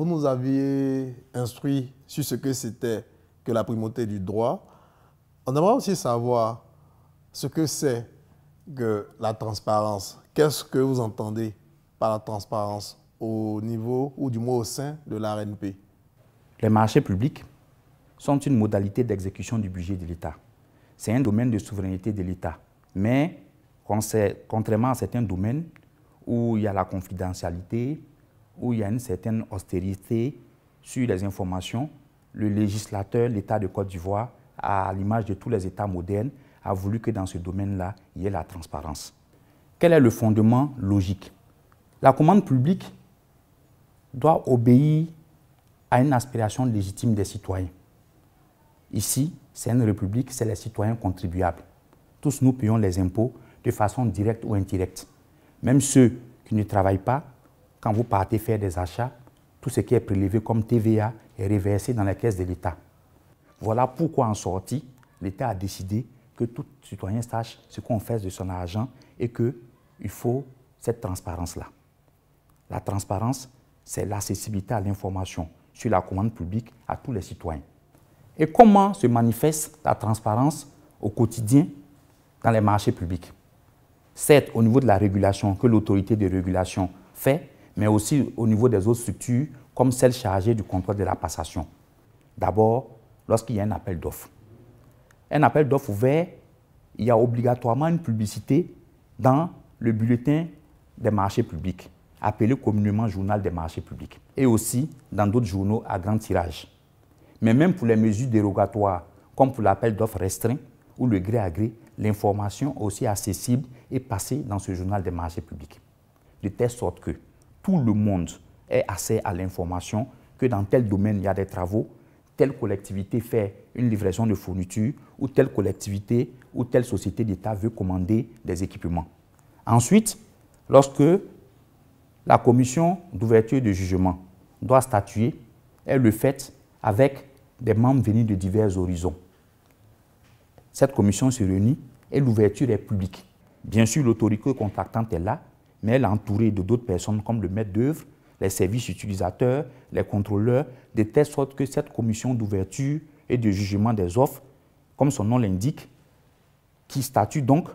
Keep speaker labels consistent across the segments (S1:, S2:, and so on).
S1: vous nous aviez instruit sur ce que c'était que la primauté du droit. On aimerait aussi savoir ce que c'est que la transparence. Qu'est-ce que vous entendez par la transparence au niveau, ou du moins au sein de l'ARNP?
S2: Les marchés publics sont une modalité d'exécution du budget de l'État. C'est un domaine de souveraineté de l'État. Mais, contrairement à certains domaines où il y a la confidentialité, où il y a une certaine austérité sur les informations, le législateur, l'État de Côte d'Ivoire, à l'image de tous les États modernes, a voulu que dans ce domaine-là, il y ait la transparence. Quel est le fondement logique? La commande publique doit obéir à une aspiration légitime des citoyens. Ici, c'est une république, c'est les citoyens contribuables. Tous nous payons les impôts de façon directe ou indirecte. Même ceux qui ne travaillent pas, quand vous partez faire des achats, tout ce qui est prélevé comme TVA est reversé dans la caisse de l'État. Voilà pourquoi en sortie, l'État a décidé que tout citoyen sache ce qu'on fait de son argent et qu'il faut cette transparence-là. La transparence, c'est l'accessibilité à l'information sur la commande publique à tous les citoyens. Et comment se manifeste la transparence au quotidien dans les marchés publics? Certes, au niveau de la régulation que l'autorité de régulation fait, mais aussi au niveau des autres structures, comme celle chargée du contrôle de la passation. D'abord, lorsqu'il y a un appel d'offres. Un appel d'offres ouvert, il y a obligatoirement une publicité dans le bulletin des marchés publics, appelé communément journal des marchés publics, et aussi dans d'autres journaux à grand tirage. Mais même pour les mesures dérogatoires, comme pour l'appel d'offres restreint ou le gré à gré, l'information est aussi accessible et passée dans ce journal des marchés publics. De telle sorte que tout le monde ait accès à l'information que dans tel domaine il y a des travaux, telle collectivité fait une livraison de fournitures ou telle collectivité ou telle société d'État veut commander des équipements. Ensuite, lorsque la commission d'ouverture de jugement doit statuer, elle le fait avec des membres venus de divers horizons. Cette commission se réunit et l'ouverture est publique. Bien sûr, l'autorité contractante est là, mais elle est entourée de d'autres personnes comme le maître d'œuvre, les services utilisateurs, les contrôleurs, de telle sorte que cette commission d'ouverture et de jugement des offres, comme son nom l'indique, qui statue donc,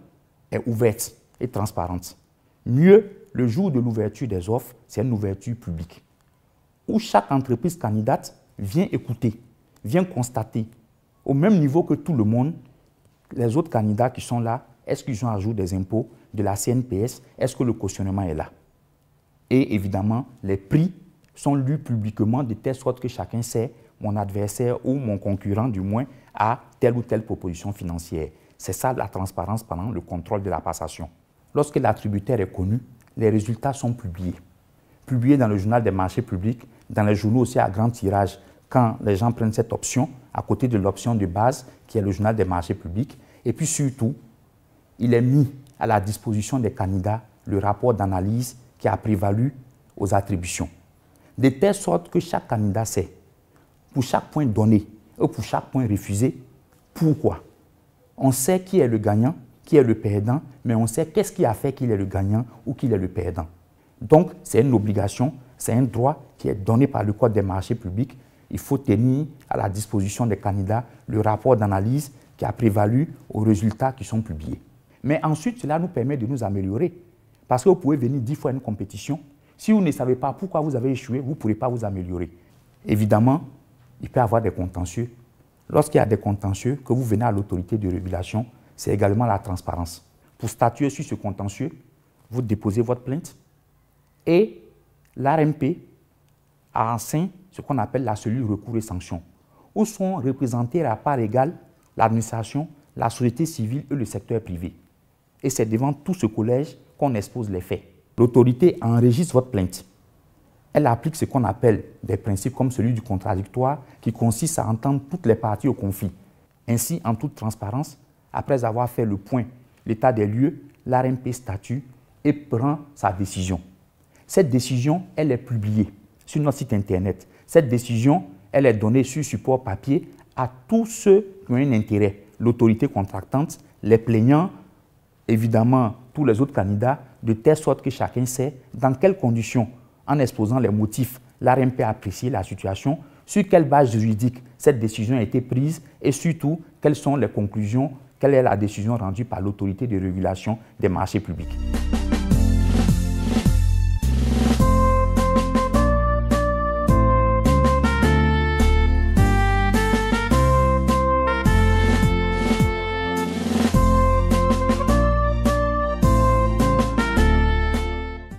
S2: est ouverte et transparente. Mieux, le jour de l'ouverture des offres, c'est une ouverture publique, où chaque entreprise candidate vient écouter, vient constater, au même niveau que tout le monde, les autres candidats qui sont là, est-ce qu'ils ont à jour des impôts, de la CNPS, est-ce que le cautionnement est là? Et évidemment, les prix sont lus publiquement de telle sorte que chacun sait, mon adversaire ou mon concurrent du moins, a telle ou telle proposition financière. C'est ça la transparence pendant le contrôle de la passation. Lorsque l'attributaire est connu, les résultats sont publiés. Publiés dans le journal des marchés publics, dans les journaux aussi à grand tirage, quand les gens prennent cette option, à côté de l'option de base, qui est le journal des marchés publics. Et puis surtout, il est mis à la disposition des candidats le rapport d'analyse qui a prévalu aux attributions. De telle sorte que chaque candidat sait, pour chaque point donné ou pour chaque point refusé, pourquoi. On sait qui est le gagnant, qui est le perdant, mais on sait qu'est-ce qui a fait qu'il est le gagnant ou qu'il est le perdant. Donc, c'est une obligation, c'est un droit qui est donné par le Code des marchés publics. Il faut tenir à la disposition des candidats le rapport d'analyse qui a prévalu aux résultats qui sont publiés. Mais ensuite, cela nous permet de nous améliorer. Parce que vous pouvez venir 10 fois à une compétition. Si vous ne savez pas pourquoi vous avez échoué, vous ne pourrez pas vous améliorer. Évidemment, il peut y avoir des contentieux. Lorsqu'il y a des contentieux, que vous venez à l'autorité de régulation, c'est également la transparence. Pour statuer sur ce contentieux, vous déposez votre plainte et l'ARNP a en sein ce qu'on appelle la cellule recours et sanctions, où sont représentés à part égale l'administration, la société civile et le secteur privé. Et c'est devant tout ce collège qu'on expose les faits. L'autorité enregistre votre plainte. Elle applique ce qu'on appelle des principes comme celui du contradictoire qui consiste à entendre toutes les parties au conflit. Ainsi, en toute transparence, après avoir fait le point, l'état des lieux, l'ARNP statue et prend sa décision. Cette décision, elle est publiée sur notre site internet. Cette décision, elle est donnée sur support papier à tous ceux qui ont un intérêt. L'autorité contractante, les plaignants, évidemment tous les autres candidats, de telle sorte que chacun sait dans quelles conditions, en exposant les motifs, l'ARMP a apprécié la situation, sur quelle base juridique cette décision a été prise et surtout, quelles sont les conclusions, quelle est la décision rendue par l'autorité de régulation des marchés publics.